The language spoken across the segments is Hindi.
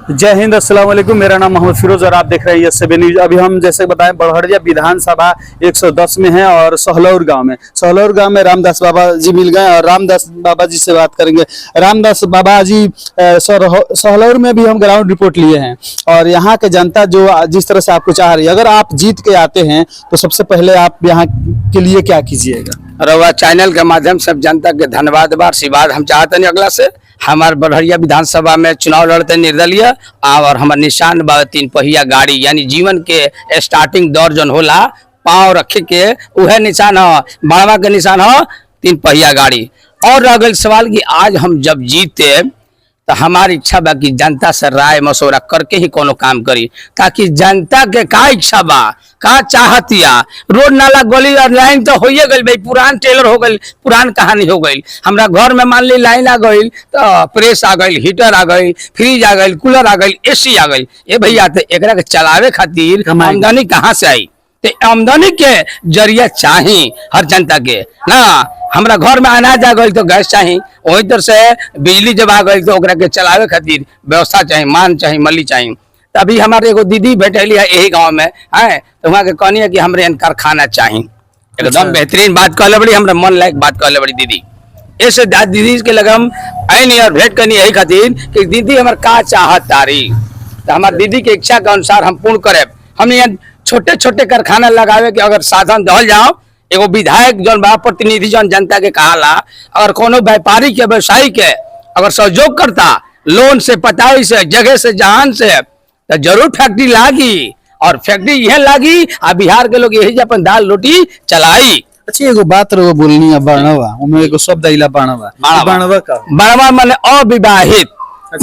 जय हिंद, अस्सलाम वालेकुम। मेरा नाम मोहम्मद फिरोज और आप देख रहे हैं SB न्यूज। अभी हम जैसे बताएं बड़हरिया विधानसभा 110 में है और सहलौर गांव में रामदास बाबा जी मिल गए और रामदास बाबा जी से बात करेंगे। रामदास बाबा जी सहलौर में भी हम ग्राउंड रिपोर्ट लिए हैं और यहाँ के जनता जो जिस तरह से आपको चाह रही है, अगर आप जीत के आते हैं तो सबसे पहले आप यहाँ के लिए क्या कीजिएगा? रउआ चैनल के माध्यम से जनता के धन्यवाद आशीर्वाद हम चाहते हैं। अगला से हमारे बड़हरिया विधानसभा में चुनाव लड़ते निर्दलीय और हमारे निशान बा 3 पहिया गाड़ी, यानी जीवन के स्टार्टिंग दौर जन होला पाँव रखे के वह निशान हो, बाणवा के निशान हो 3 पहिया गाड़ी। और रह गई सवाल कि आज हम जब जीते तो हमारी इच्छा बा कि जनता से राय मशवरा करके ही कोनो काम करी, ताकि जनता के का इच्छा बा का चाहतिया। रोड नाला गली और लाइन तो हो गई भाई, पुरान टेलर हो गई, पुरान कहानी हो गई। हमरा घर में मान ली लाइन आ गई तो प्रेस आ गई, हीटर आ गई, फ्रिज आ गई, कूलर आ गई, AC आ गई। ये भैया तो एकरा के चलावे खातिर आमदनी कहाँ से आई? तो आमदनी के जरिया चाहिए हर जनता के ना। हमरा घर में अनाज आ गई तो गैस चाहिए, वही तरह से बिजली जब आ गई तो ओकरा के चलावे खातिर व्यवस्था चाहिए, मान चाहिए, मल्ली चाहिए। तभी हमारे एगो दीदी बैठेली है यही गांव में है, तो वहाँ के कहनी है कि हमरे कारखाना चाहिए। एकदम बेहतरीन बात कहले बड़ी, हमरा मन लायक बात कहले बड़ी दीदी। ऐसे दीदी के लगे हम आई और भेंट करनी यही खातिर कि दीदी हमारे का चाहत तारी, तो हमारे दीदी के इच्छा के अनुसार हम पूर्ण करे। हमने यहाँ छोटे छोटे कारखाना लगावे के अगर साधन दहल जाओ, एगो विधायक जौन बा प्रतिनिधि जौन जनता के कहाला, अगर कोनो व्यापारी के व्यवसायी के अगर सहयोग करता लोन से, पटाई से, जगह से, जहान से, तो जरूर फैक्ट्री लागी और फैक्ट्री यह लागी आ बिहार के लोग यही अपन दाल रोटी चलाई। अच्छा, एगो बात रहो बोलनी है बाणवा, उनमें एगो शब्द आइला बाणवा। बाणवा का बाणवा माने अविवाहित,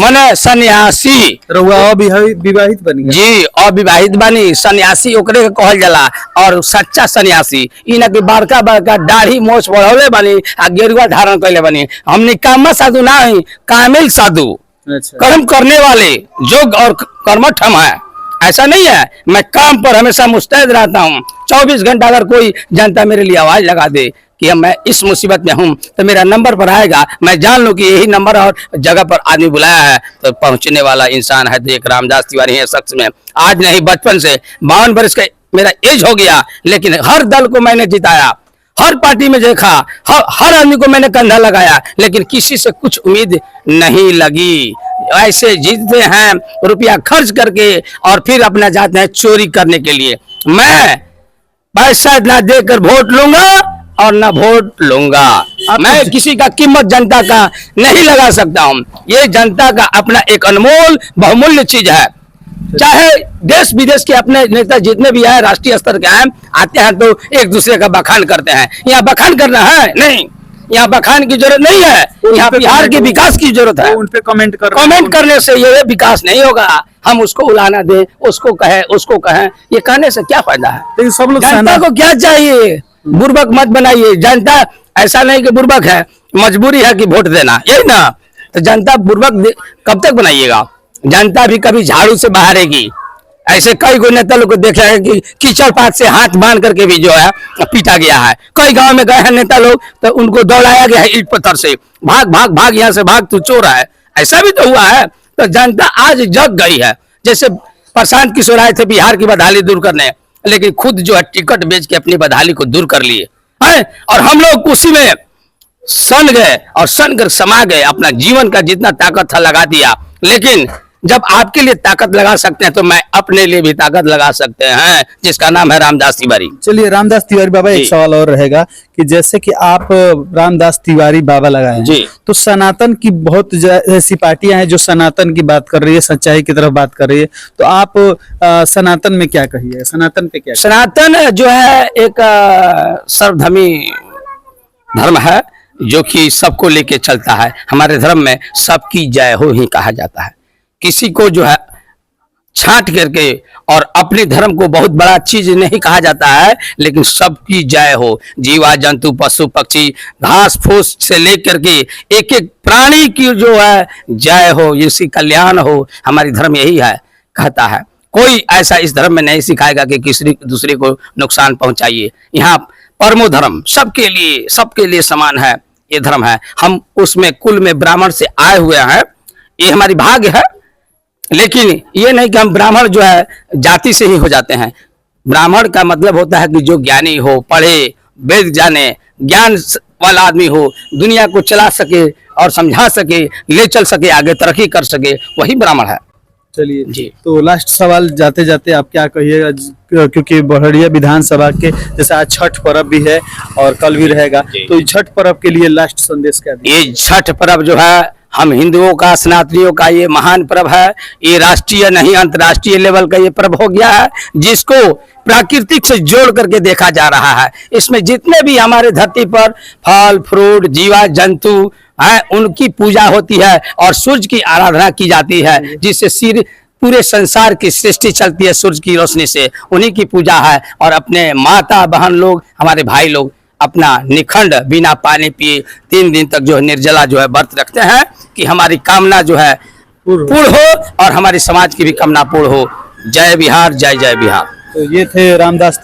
माने सन्यासी। रउआ अविवाहित बनी? जी, अविवाहित बनी, सन्यासी ओकरे के कहल जाला। और सच्चा सन्यासी इना के बड़का बड़का दाढ़ी मोछ बढ़ौले बनी आ गेरुआ धारण कैले बनी। हम निकामा साधु ना है, कामिल साधु। अच्छा। कर्म करने वाले, योग और कर्मठ हम है, ऐसा नहीं है। मैं काम पर हमेशा मुस्तैद रहता हूँ 24 घंटा। अगर कोई जनता मेरे लिए आवाज लगा दे कि मैं इस मुसीबत में हूं तो मेरा नंबर पर आएगा, मैं जान लूं कि यही नंबर और जगह पर आदमी बुलाया है तो पहुंचने वाला इंसान है। तो एक रामदास तिवारी है शख्स में, आज नहीं बचपन से 52 वर्ष का मेरा एज हो गया, लेकिन हर दल को मैंने जिताया, हर पार्टी में देखा, हर आदमी को मैंने कंधा लगाया, लेकिन किसी से कुछ उम्मीद नहीं लगी। ऐसे जीतते हैं रुपया खर्च करके और फिर अपना जाते हैं चोरी करने के लिए। मैं पैसा ना देकर वोट लूंगा और ना वोट लूंगा। मैं किसी का कीमत जनता का नहीं लगा सकता हूँ। ये जनता का अपना एक अनमोल बहुमूल्य चीज है। चाहे देश विदेश के अपने नेता जितने भी हैं, राष्ट्रीय स्तर के हैं, आते हैं तो एक दूसरे का बखान करते हैं। यहाँ बखान करना है नहीं, यहाँ बखान की जरूरत नहीं है, यहाँ बिहार के विकास की जरूरत है। उन पे कमेंट करने से ये विकास नहीं होगा। हम उसको उलाना दे, उसको कहें, ये कहने से क्या फायदा है? सब लोग जनता को क्या चाहिए? बुर्बक मत बनाइए। जनता ऐसा नहीं कि बुर्बक है, मजबूरी है कि वोट देना, यही ना। तो जनता बुर्बक कब तक बनाइएगा? जनता भी कभी झाड़ू से बाहरेगी। ऐसे कई गो नेता लोग को देखा है कि कीचड़ पात से हाथ बांध करके भी जो है पीटा गया है। कई गांव में गए हैं नेता लोग तो उनको दौड़ाया गया है ईंट पत्थर से, भाग भाग भाग, यहाँ से भाग, तू चोर है। ऐसा भी तो हुआ है। तो जनता आज जग गई है। जैसे प्रशांत किशोर आए थे बिहार की बदहाली दूर करने, लेकिन खुद जो है टिकट बेच के अपनी बदहाली को दूर कर लिए हैं, और हम लोग उसी में सन गए और सन कर समा गए, अपना जीवन का जितना ताकत था लगा दिया। लेकिन जब आपके लिए ताकत लगा सकते हैं तो मैं अपने लिए भी ताकत लगा सकते हैं, जिसका नाम है रामदास तिवारी। चलिए रामदास तिवारी बाबा, एक सवाल और रहेगा कि जैसे कि आप रामदास तिवारी बाबा लगाए हैं, तो सनातन की बहुत ऐसी पार्टियां हैं जो सनातन की बात कर रही है, सच्चाई की तरफ बात कर रही है, तो आप सनातन में क्या कहिए? सनातन पे क्या? सनातन जो है एक सर्वधर्मी धर्म है जो कि सबको लेके चलता है। हमारे धर्म में सबकी जय हो ही कहा जाता है। किसी को जो है छांट करके और अपने धर्म को बहुत बड़ा चीज नहीं कहा जाता है, लेकिन सबकी जय हो। जीवा जंतु पशु पक्षी घास फूस से लेकर के एक एक प्राणी की जो है जय हो, इसकी कल्याण हो। हमारी धर्म यही है, कहता है। कोई ऐसा इस धर्म में नहीं सिखाएगा कि किसी दूसरे को नुकसान पहुंचाइए। यहाँ परमो धर्म सबके लिए समान है, ये धर्म है। हम उसमें कुल में ब्राह्मण से आए हुए हैं, ये हमारी भाग्य है। लेकिन ये नहीं कि हम ब्राह्मण जो है जाति से ही हो जाते हैं। ब्राह्मण का मतलब होता है कि जो ज्ञानी हो, पढ़े, वेद जाने, ज्ञान वाला आदमी हो, दुनिया को चला सके और समझा सके, ले चल सके, आगे तरक्की कर सके, वही ब्राह्मण है। चलिए जी। तो लास्ट सवाल जाते जाते आप क्या कहिएगा, क्योंकि बड़हरिया विधानसभा के जैसे आज छठ पर्व भी है और कल भी रहेगा, तो इस छठ पर्व के लिए लास्ट संदेश क्या दें? ये छठ पर्व जो है हम हिंदुओं का, सनातनियों का ये महान पर्व है। ये राष्ट्रीय नहीं अंतर्राष्ट्रीय लेवल का ये पर्व हो गया है, जिसको प्राकृतिक से जोड़ करके देखा जा रहा है। इसमें जितने भी हमारे धरती पर फल फ्रूट, जीवा जंतु है, उनकी पूजा होती है और सूर्य की आराधना की जाती है, जिससे सिर पूरे संसार की सृष्टि चलती है सूर्य की रोशनी से। उन्हीं की पूजा है। और अपने माता बहन लोग, हमारे भाई लोग अपना निखंड बिना पानी पिए 3 दिन तक जो है निर्जला जो है व्रत रखते हैं कि हमारी कामना जो है पूर्ण हो और हमारी समाज की भी कामना पूर्ण हो। जय बिहार, जय जय बिहार। तो ये थे रामदास